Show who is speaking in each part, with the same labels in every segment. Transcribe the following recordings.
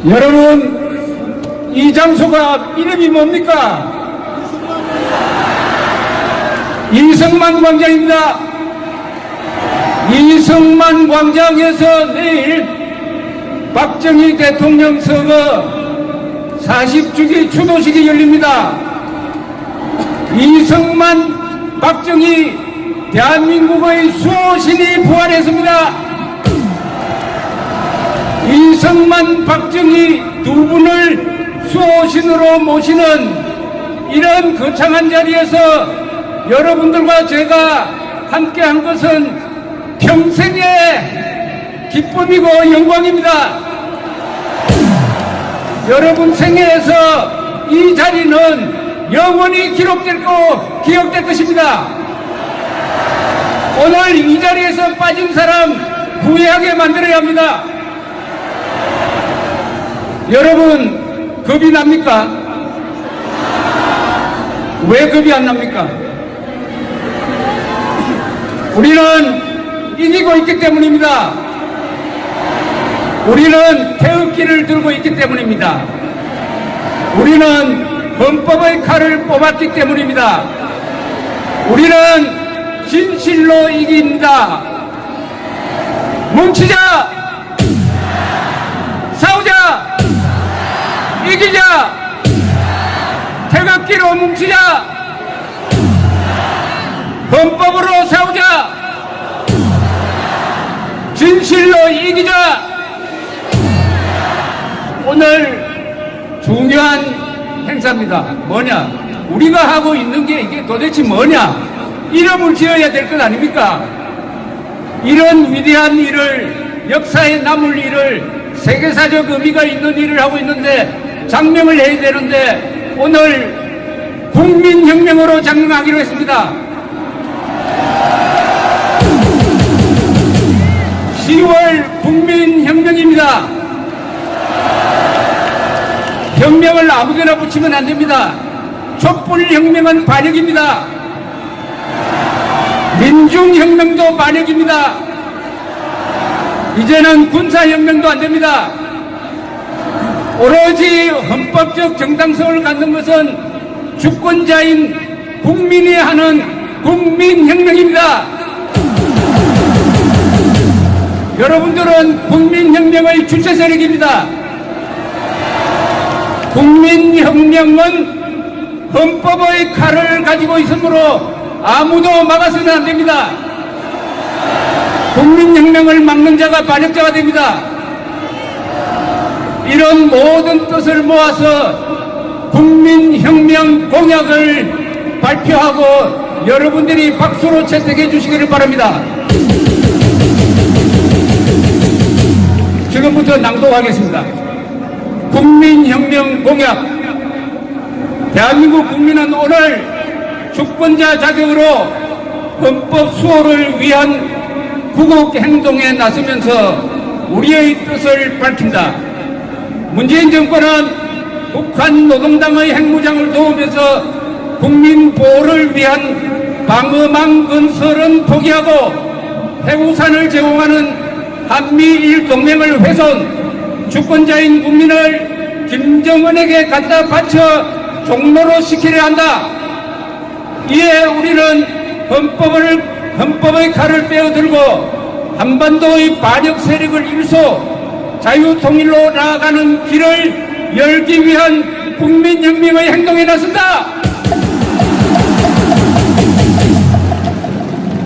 Speaker 1: 여러분, 이 장소가 이름이 뭡니까? 이승만 광장입니다. 이승만 광장에서 내일 박정희 대통령 서거 40주기 추도식이 열립니다. 이승만, 박정희, 대한민국의 수호신이 부활했습니다. 이승만, 박정희 두 분을 수호신으로 모시는 이런 거창한 자리에서 여러분들과 제가 함께한 것은 평생의 기쁨이고 영광입니다. 여러분 생애에서 이 자리는 영원히 기록될 기억될 것입니다. 오늘 이 자리에서 빠진 사람 후회하게 만들어야 합니다. 여러분, 겁이 납니까? 왜 겁이 안 납니까? 우리는 이기고 있기 때문입니다. 우리는 태극기를 들고 있기 때문입니다. 우리는 헌법의 칼을 뽑았기 때문입니다. 우리는 진실로 이깁니다. 뭉치자! 싸우자! 이기자! 태극기로 뭉치자! 헌법으로 싸우자! 진실로 이기자! 오늘 중요한 행사입니다. 뭐냐? 우리가 하고 있는 게 이게 도대체 뭐냐? 이름을 지어야 될 것 아닙니까? 이런 위대한 일을, 역사에 남을 일을, 세계사적 의미가 있는 일을 하고 있는데 장명을 해야 되는데 오늘 국민혁명으로 장명하기로 했습니다. 10월 국민혁명입니다. 혁명을 아무데나 붙이면 안 됩니다. 촛불혁명은 반역입니다. 민중혁명도 반역입니다. 이제는 군사혁명도 안 됩니다. 오로지 헌법적 정당성을 갖는 것은 주권자인 국민이 하는 국민혁명입니다. 여러분들은 국민혁명의 주체 세력입니다. 국민혁명은 헌법의 칼을 가지고 있으므로 아무도 막아서는 안 됩니다. 국민혁명을 막는 자가 반역자가 됩니다. 이런 모든 뜻을 모아서 국민혁명 공약을 발표하고 여러분들이 박수로 채택해 주시기를 바랍니다. 지금부터 낭독하겠습니다. 국민혁명 공약. 대한민국 국민은 오늘 주권자 자격으로 헌법 수호를 위한 구국 행동에 나서면서 우리의 뜻을 밝힌다. 문재인 정권은 북한 노동당의 핵무장을 도우면서 국민 보호를 위한 방어망 건설은 포기하고 해우산을 제공하는 한미일 동맹을 훼손, 주권자인 국민을 김정은에게 갖다 바쳐 종로로 시키려 한다. 이에 우리는 헌법의 칼을 빼어들고 한반도의 반역 세력을 일소 자유통일로 나아가는 길을 열기 위한 국민혁명의 행동에 나선다.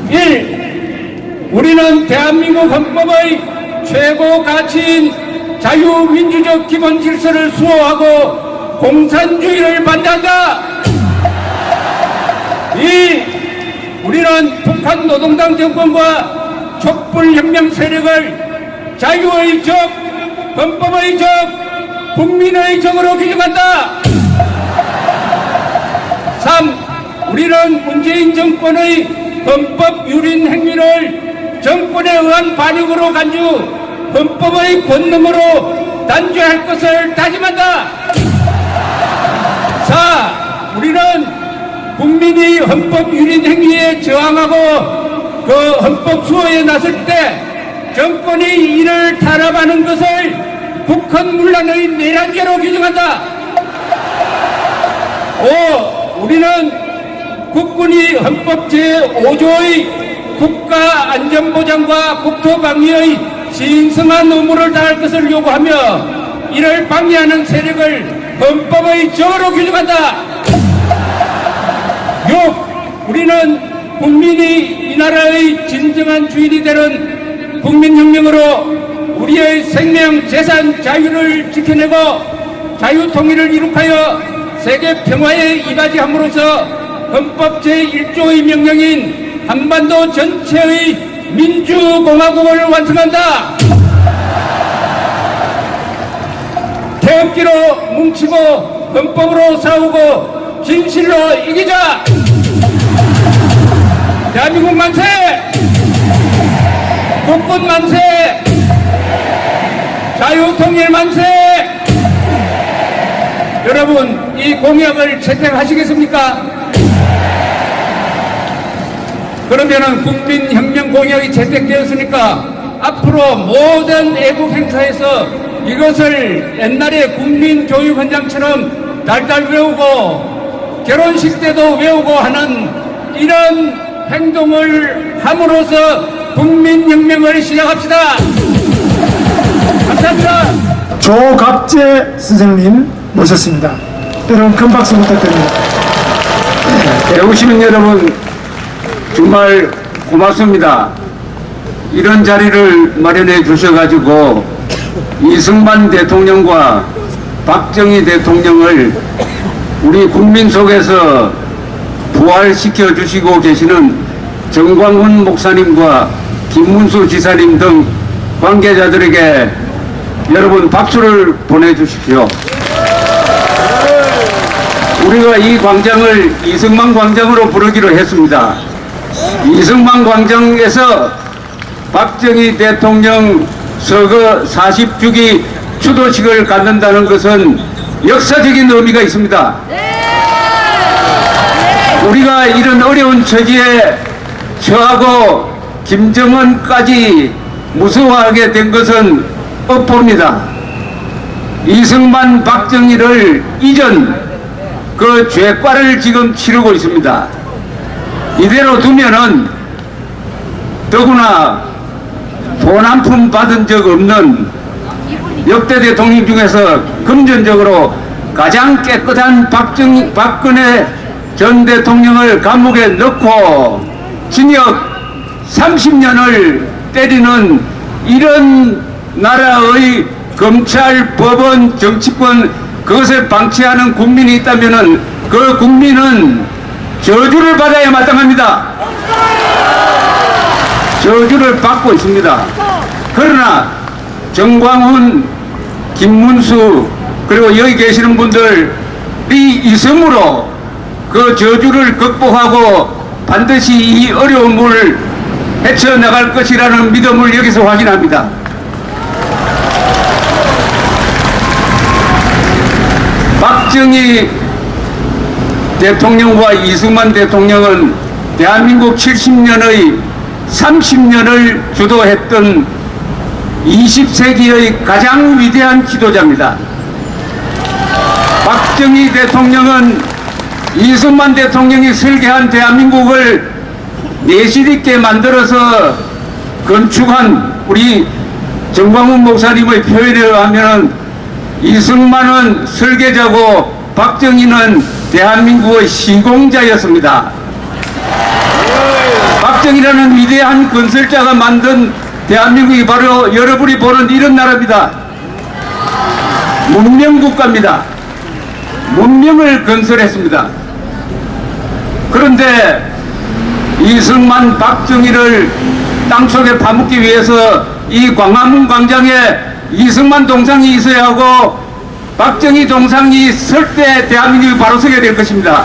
Speaker 1: 1. 우리는 대한민국 헌법의 최고 가치인 자유민주적 기본 질서를 수호하고 공산주의를 반대한다. 2. 우리는 북한 노동당 정권과 촛불혁명 세력을 자유의 적, 헌법의 적, 국민의 적으로 규정한다. 3. 우리는 문재인 정권의 헌법 유린 행위를 정권에 의한 반역으로 간주, 헌법의 권능으로 단죄할 것을 다짐한다. 4. 우리는 국민이 헌법 유린 행위에 저항하고 그 헌법 수호에 나설 때 정권이 이를 탄압하는 것을 국헌문란의 내란죄로 규정한다. 5. 우리는 국군이 헌법 제5조의 국가안전보장과 국토방위의 신성한 의무를 다할 것을 요구하며 이를 방해하는 세력을 헌법의 적으로 규정한다. 6. 우리는 국민이 이 나라의 진정한 주인이 되는 국민혁명으로 우리의 생명, 재산, 자유를 지켜내고 자유통일을 이룩하여 세계 평화에 이바지함으로써 헌법 제1조의 명령인 한반도 전체의 민주공화국을 완성한다. 태극기로 뭉치고 헌법으로 싸우고 진실로 이기자. 대한민국 만세! 국군 만세! 자유통일 만세! 여러분, 이 공약을 채택하시겠습니까? 그러면은 국민혁명 공약이 채택되었으니까 앞으로 모든 애국 행사에서 이것을 옛날에 국민교육헌장처럼 달달 외우고 결혼식 때도 외우고 하는 이런 행동을 함으로써 국민혁명을 시작합시다. 감사합니다.
Speaker 2: 조갑재 선생님 모셨습니다. 여러분 큰 박수 부탁드립니다.
Speaker 3: 배우시는 여러분 정말 고맙습니다. 이런 자리를 마련해 주셔가지고 이승만 대통령과 박정희 대통령을 우리 국민 속에서 부활시켜 주시고 계시는 정광훈 목사님과 김문수 지사님 등 관계자들에게 여러분 박수를 보내주십시오. 우리가 이 광장을 이승만 광장으로 부르기로 했습니다. 이승만 광장에서 박정희 대통령 서거 40주기 추도식을 갖는다는 것은 역사적인 의미가 있습니다. 우리가 이런 어려운 처지에 처하고 김정은까지 무서워하게 된 것은 엇봅니다. 이승만 박정희를 잊은 그 죄과를 지금 치르고 있습니다. 이대로 두면은 더구나 돈 한 푼 받은 적 없는 역대 대통령 중에서 금전적으로 가장 깨끗한 박근혜 전 대통령을 감옥에 넣고 징역 30년을 때리는 이런 나라의 검찰, 법원, 정치권 그것을 방치하는 국민이 있다면은 그 국민은 저주를 받아야 마땅합니다. 저주를 받고 있습니다. 그러나 정광훈, 김문수 그리고 여기 계시는 분들이 있음으로 그 저주를 극복하고 반드시 이 어려움을 헤쳐나갈 것이라는 믿음을 여기서 확인합니다. 박정희 대통령과 이승만 대통령은 대한민국 70년의 30년을 주도했던 20세기의 가장 위대한 지도자입니다. 박정희 대통령은 이승만 대통령이 설계한 대한민국을 내실 있게 만들어서 건축한 우리 정광훈 목사님의 표현에 의하면 이승만은 설계자고 박정희는 대한민국의 시공자였습니다. 박정희라는 위대한 건설자가 만든 대한민국이 바로 여러분이 보는 이런 나라입니다. 문명국가입니다. 문명을 건설했습니다. 그런데 이승만, 박정희를 땅속에 파묻기 위해서 이 광화문 광장에 이승만 동상이 있어야 하고 박정희 동상이 설 때 대한민국이 바로 서게 될 것입니다.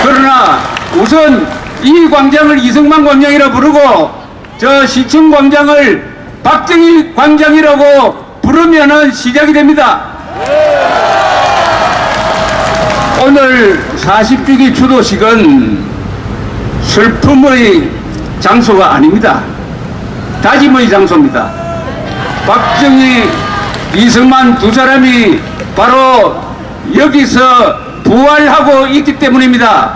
Speaker 3: 그러나 우선 이 광장을 이승만 광장이라 부르고 저 시청 광장을 박정희 광장이라고 부르면은 시작이 됩니다. 오늘 40주기 추도식은 슬픔의 장소가 아닙니다. 다짐의 장소입니다. 박정희, 이승만 두 사람이 바로 여기서 부활하고 있기 때문입니다.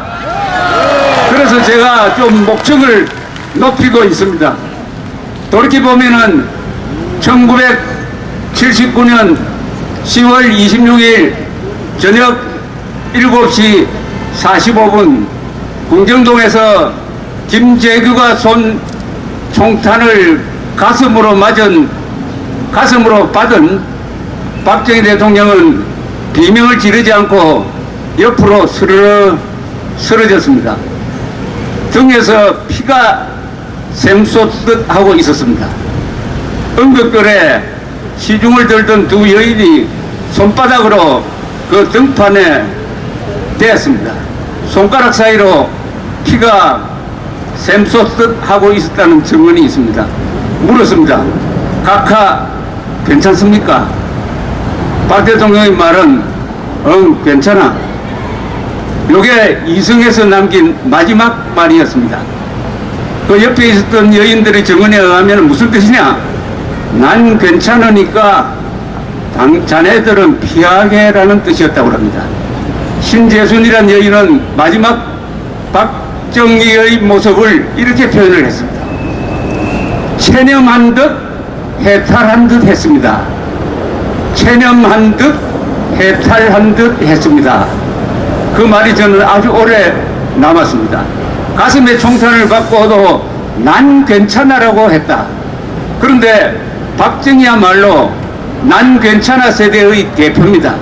Speaker 3: 그래서 제가 좀 목청을 높이고 있습니다. 돌이켜보면은 1979년 10월 26일 저녁 7시 45분 궁정동에서 김재규가 쏜 총탄을 가슴으로 받은 박정희 대통령은 비명을 지르지 않고 옆으로 쓰러졌습니다. 등에서 피가 샘솟듯 하고 있었습니다. 응급결에 시중을 들던 두 여인이 손바닥으로 그 등판에 대었습니다. 손가락 사이로 피가 샘솟듯 하고 있었다는 증언이 있습니다. 물었습니다. 각하 괜찮습니까? 박 대통령의 말은 괜찮아. 요게 이승에서 남긴 마지막 말이었습니다. 그 옆에 있었던 여인들의 증언에 의하면 무슨 뜻이냐? 난 괜찮으니까 자네들은 피하게라는 뜻이었다고 합니다. 신재순이란 여인은 마지막 박정희의 모습을 이렇게 표현을 했습니다. 체념한 듯 해탈한 듯 했습니다. 체념한 듯 해탈한 듯 했습니다. 그 말이 저는 아주 오래 남았습니다. 가슴에 총탄을 받고도 난 괜찮아라고 했다. 그런데 박정희야말로 난 괜찮아 세대의 대표입니다.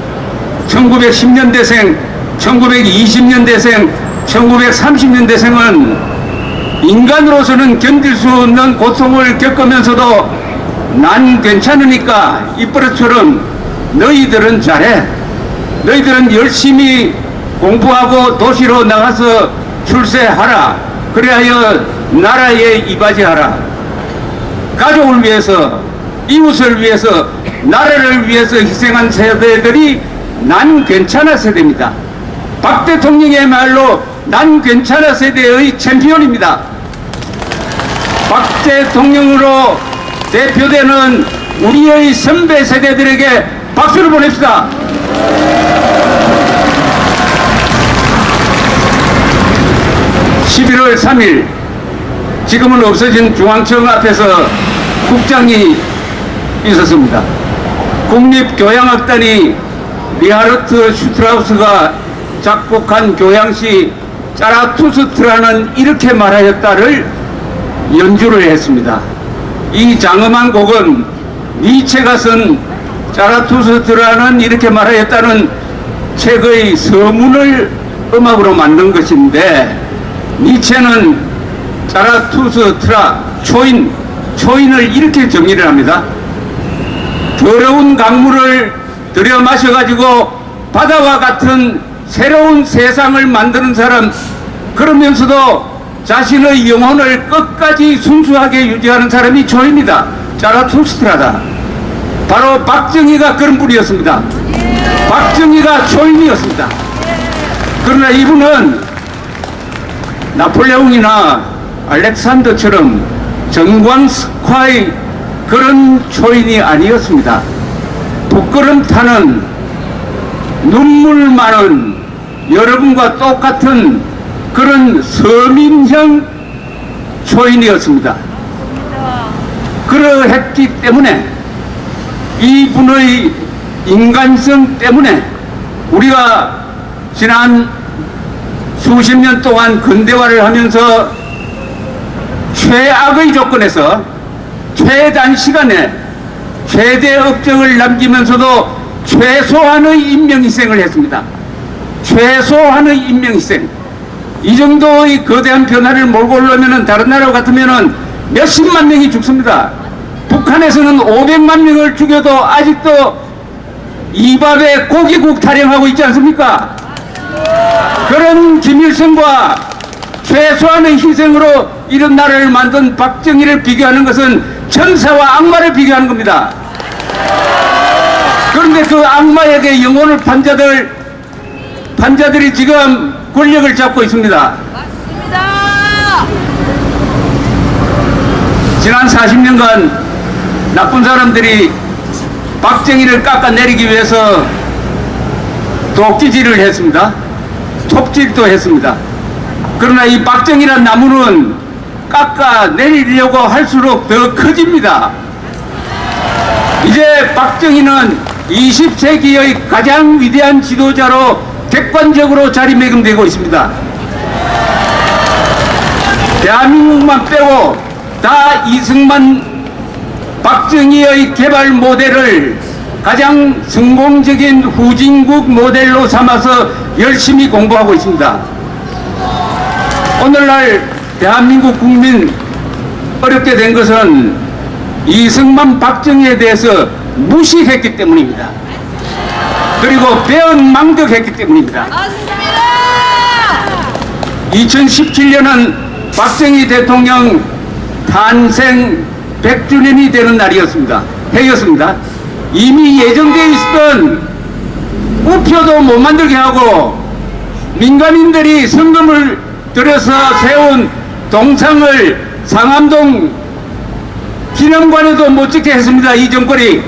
Speaker 3: 1910년대생, 1920년대생, 1930년대생은 인간으로서는 견딜 수 없는 고통을 겪으면서도 난 괜찮으니까 이버릇처럼 너희들은 잘해. 너희들은 열심히 공부하고 도시로 나가서 출세하라. 그리하여 나라에 이바지하라. 가족을 위해서, 이웃을 위해서, 나라를 위해서 희생한 세대들이 난 괜찮아 세대입니다. 박 대통령의 말로 난 괜찮아 세대의 챔피언입니다. 박 대통령으로 대표되는 우리의 선배 세대들에게 박수를 보냅시다. (11월 3일) 지금은 없어진 중앙청 앞에서 국장이 있었습니다. 국립교향악단이 리하르트 슈트라우스가 작곡한 교향시 짜라투스트라는 이렇게 말하였다를 연주를 했습니다. 이 장엄한 곡은 니체가 쓴 짜라투스트라는 이렇게 말하였다는 책의 서문을 음악으로 만든 것인데, 니체는 짜라투스트라 초인을 이렇게 정의를 합니다. 더러운 강물을 들여 마셔가지고 바다와 같은 새로운 세상을 만드는 사람, 그러면서도 자신의 영혼을 끝까지 순수하게 유지하는 사람이 초입니다. 짜라투스트라다. 바로 박정희가 그런 분이었습니다. 박정희가 초인이었습니다. 그러나 이분은 나폴레옹이나 알렉산더처럼 전광스카의 그런 초인이 아니었습니다. 부끄럼 타는 눈물 많은 여러분과 똑같은 그런 서민형 초인이었습니다. 그러했기 때문에 이분의 인간성 때문에 우리가 지난 수십 년 동안 근대화를 하면서 최악의 조건에서 최단 시간에 최대 업적을 남기면서도 최소한의 인명희생을 했습니다. 최소한의 인명희생. 이 정도의 거대한 변화를 몰고 오려면 다른 나라 같으면 몇십만 명이 죽습니다. 북한에서는 500만 명을 죽여도 아직도 이 밥에 고기국 타령하고 있지 않습니까? 그런 김일성과 최소한의 희생으로 이런 나라를 만든 박정희를 비교하는 것은 천사와 악마를 비교하는 겁니다. 그런데 그 악마에게 영혼을 판자들이 지금 권력을 잡고 있습니다. 맞습니다. 지난 40년간 나쁜 사람들이 박정희를 깎아내리기 위해서 도끼질을 했습니다. 톱질도 했습니다. 그러나 이 박정희란 나무는 깎아내리려고 할수록 더 커집니다. 이제 박정희는 20세기의 가장 위대한 지도자로 객관적으로 자리매김되고 있습니다. 대한민국만 빼고 다 이승만 박정희의 개발 모델을 가장 성공적인 후진국 모델로 삼아서 열심히 공부하고 있습니다. 오늘날 대한민국 국민 어렵게 된 것은 이승만 박정희에 대해서 무시했기 때문입니다. 그리고 배은망덕했기 때문입니다. 2017년은 박정희 대통령 탄생 100주년이 되는 날이었습니다. 해였습니다. 이미 예정되어 있었던 우표도 못 만들게 하고 민간인들이 성금을 들여서 세운 동상을 상암동 기념관에도 못 찍게 했습니다. 이 정권이.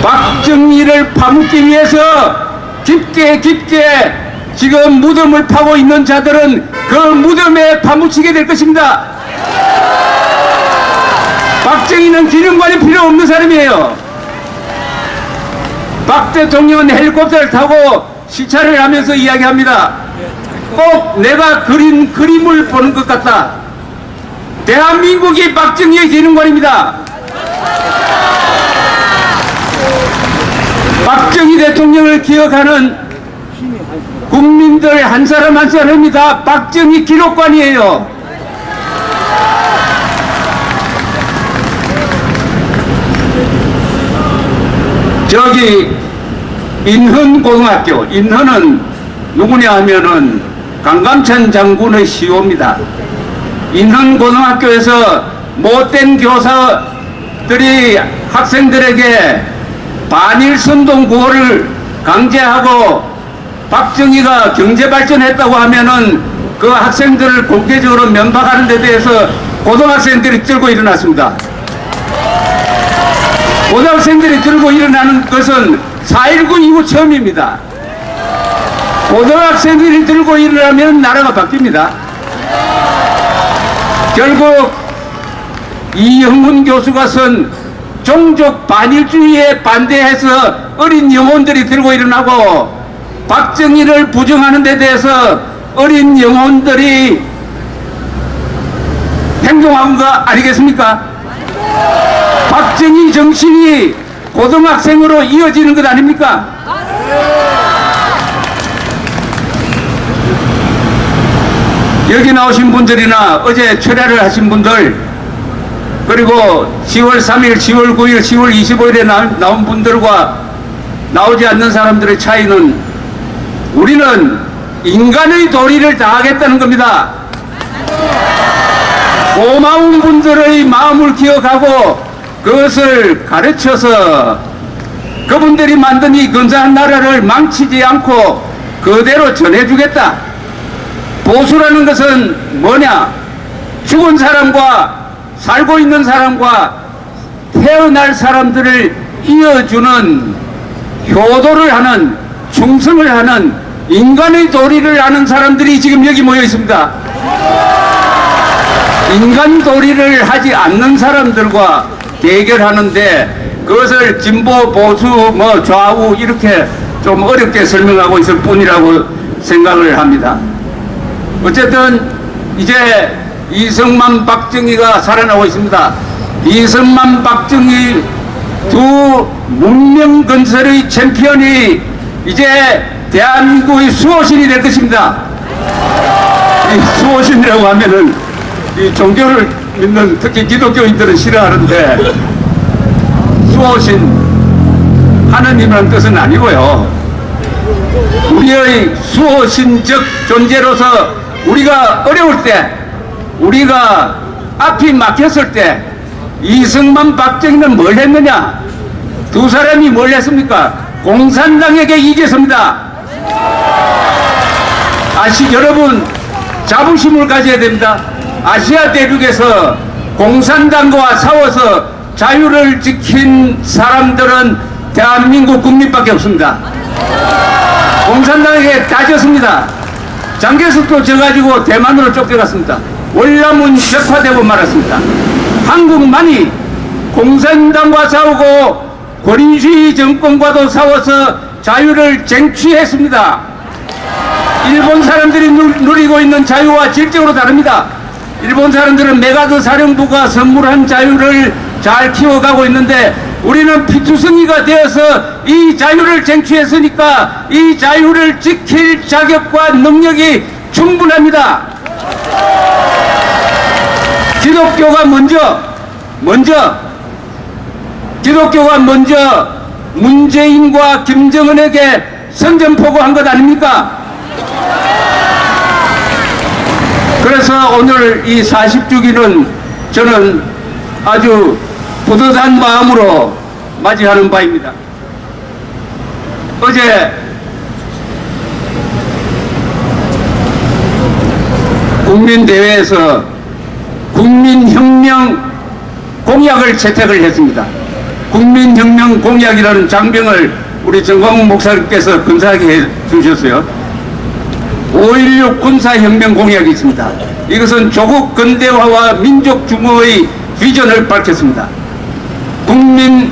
Speaker 3: 박정희를 파묻기 위해서 깊게 지금 무덤을 파고 있는 자들은 그 무덤에 파묻히게 될 것입니다. 박정희는 기념관이 필요 없는 사람이에요. 박 대통령은 헬리콥터를 타고 시찰을 하면서 이야기합니다. 꼭 내가 그린 그림을 보는 것 같다. 대한민국이 박정희의 기념관입니다. 박정희 대통령을 기억하는 국민들 한 사람 한 사람이 다 박정희 기록관이에요. 저기 인헌고등학교, 인헌은 누구냐 하면은 강감찬 장군의 시호입니다. 인헌고등학교에서 못된 교사들이 학생들에게 반일선동 구호를 강제하고 박정희가 경제발전했다고 하면은 그 학생들을 공개적으로 면박하는 데 대해서 고등학생들이 들고 일어났습니다. 고등학생들이 들고 일어나는 것은 4.19 이후 처음입니다. 고등학생들이 들고 일어나면 나라가 바뀝니다. 결국 이형문 교수가 쓴 종족 반일주의에 반대해서 어린 영혼들이 들고 일어나고 박정희를 부정하는 데 대해서 어린 영혼들이 행동한 거 아니겠습니까? 박정희 정신이 고등학생으로 이어지는 것 아닙니까? 여기 나오신 분들이나 어제 철야를 하신 분들, 그리고 10월 3일, 10월 9일, 10월 25일에 나온 분들과 나오지 않는 사람들의 차이는 우리는 인간의 도리를 다하겠다는 겁니다. 고마운 분들의 마음을 기억하고 그것을 가르쳐서 그분들이 만든 이 근사한 나라를 망치지 않고 그대로 전해주겠다. 보수라는 것은 뭐냐? 죽은 사람과 살고 있는 사람과 태어날 사람들을 이어주는 효도를 하는, 충성을 하는 인간의 도리를 아는 사람들이 지금 여기 모여 있습니다. 인간 도리를 하지 않는 사람들과 대결하는데 그것을 진보, 보수, 뭐 좌우 이렇게 좀 어렵게 설명하고 있을 뿐이라고 생각을 합니다. 어쨌든 이제 이승만, 박정희가 살아나고 있습니다. 이승만, 박정희 두 문명 건설의 챔피언이 이제 대한민국의 수호신이 될 것입니다. 이 수호신이라고 하면은 이 종교를 믿는 특히 기독교인들은 싫어하는데 수호신 하느님이라는 뜻은 아니고요. 우리의 수호신적 존재로서 우리가 어려울 때, 우리가 앞이 막혔을 때 이승만, 박정희는 뭘 했느냐? 두 사람이 뭘 했습니까? 공산당에게 이겼습니다. 여러분 자부심을 가져야 됩니다. 아시아 대륙에서 공산당과 싸워서 자유를 지킨 사람들은 대한민국 국민밖에 없습니다. 공산당에게 따졌습니다. 장개석도 져가지고 대만으로 쫓겨갔습니다. 월남은 격파되고 말았습니다. 한국만이 공산당과 싸우고 권위주의 정권과도 싸워서 자유를 쟁취했습니다. 일본 사람들이 누리고 있는 자유와 질적으로 다릅니다. 일본 사람들은 메가드 사령부가 선물한 자유를 잘 키워가고 있는데 우리는 피투성이가 되어서 이 자유를 쟁취했으니까 이 자유를 지킬 자격과 능력이 충분합니다. 기독교가 먼저 문재인과 김정은에게 선전포고한 것 아닙니까? 그래서 오늘 이 40주기는 저는 아주 뿌듯한 마음으로 맞이하는 바입니다. 어제 국민대회에서 국민혁명 공약을 채택을 했습니다. 국민혁명 공약이라는 장병을 우리 정광훈 목사님께서 근사하게 해주셨어요. 5.16 군사혁명 공약이 있습니다. 이것은 조국 근대화와 민족 중흥의 비전을 밝혔습니다. 국민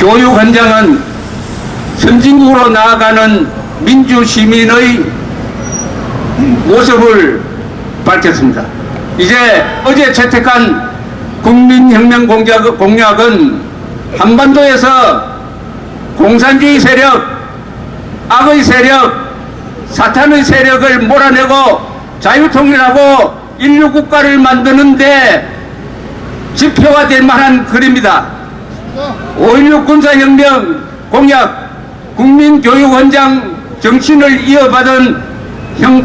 Speaker 3: 교육헌장은 선진국으로 나아가는 민주시민의 모습을 밝혔습니다. 이제 어제 채택한 국민혁명 공약은 한반도에서 공산주의 세력, 악의 세력, 사탄의 세력을 몰아내고 자유통일하고 인류국가를 만드는데 지표가 될 만한 글입니다. 5.16 군사혁명 공약, 국민교육헌장 정신을 이어받은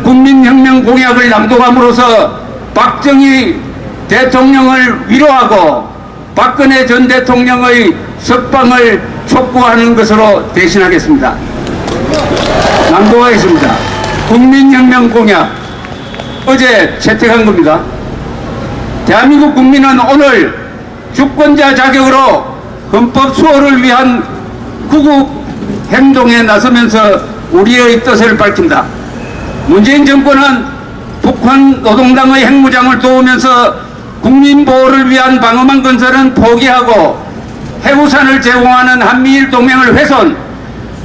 Speaker 3: 국민혁명 공약을 낭독함으로써 박정희 대통령을 위로하고 박근혜 전 대통령의 석방을 촉구하는 것으로 대신하겠습니다. 낭독하겠습니다. 국민혁명 공약 어제 채택한 겁니다. 대한민국 국민은 오늘 주권자 자격으로 헌법 수호를 위한 구국 행동에 나서면서 우리의 뜻을 밝힌다. 문재인 정권은 북한 노동당의 핵무장을 도우면서 국민보호를 위한 방어망 건설은 포기하고 해우산을 제공하는 한미일 동맹을 훼손,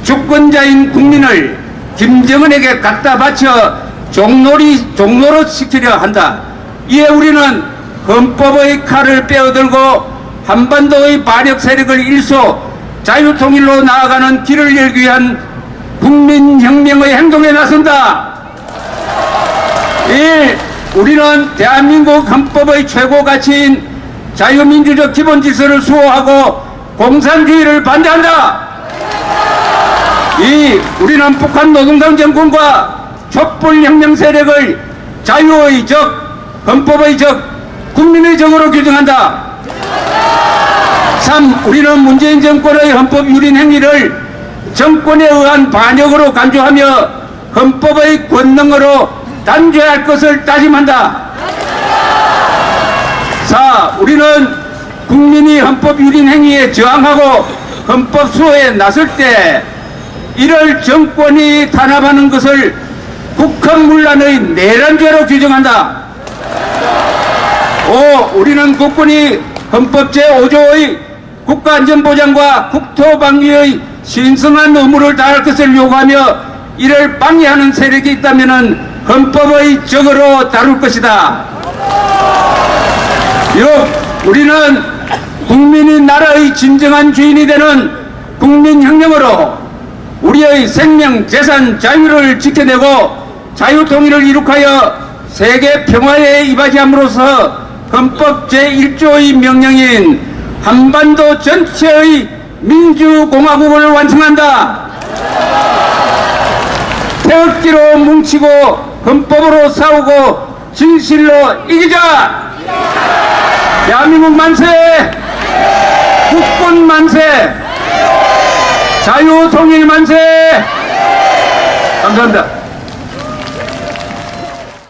Speaker 3: 주권자인 국민을 김정은에게 갖다 바쳐 종로로 시키려 한다. 이에 우리는 헌법의 칼을 빼어들고 한반도의 반역 세력을 일소 자유통일로 나아가는 길을 열기 위한 국민혁명의 행동에 나선다. 1. 우리는 대한민국 헌법의 최고 가치인 자유민주적 기본질서를 수호하고 공산주의를 반대한다. 2. 우리는 북한 노동당 정권과 촛불혁명 세력을 자유의 적, 헌법의 적, 국민의 적으로 규정한다. 3. 우리는 문재인 정권의 헌법 유린 행위를 정권에 의한 반역으로 간주하며 헌법의 권능으로 단죄할 것을 다짐한다. 4. 우리는 국민이 헌법 유린 행위에 저항하고 헌법 수호에 나설 때 이를 정권이 탄압하는 것을 국헌문란의 내란죄로 규정한다. 5. 우리는 국군이 헌법 제5조의 국가안전보장과 국토방위의 신성한 의무를 다할 것을 요구하며 이를 방해하는 세력이 있다면 헌법의 적으로 다룰 것이다. 6. 우리는 국민이 나라의 진정한 주인이 되는 국민혁명으로 우리의 생명, 재산, 자유를 지켜내고 자유통일을 이룩하여 세계 평화에 이바지함으로써 헌법 제1조의 명령인 한반도 전체의 민주공화국을 완성한다. 태극기로 뭉치고 헌법으로 싸우고 진실로 이기자. 대한민국 만세! 국군 만세! 자유통일 만세! 감사합니다.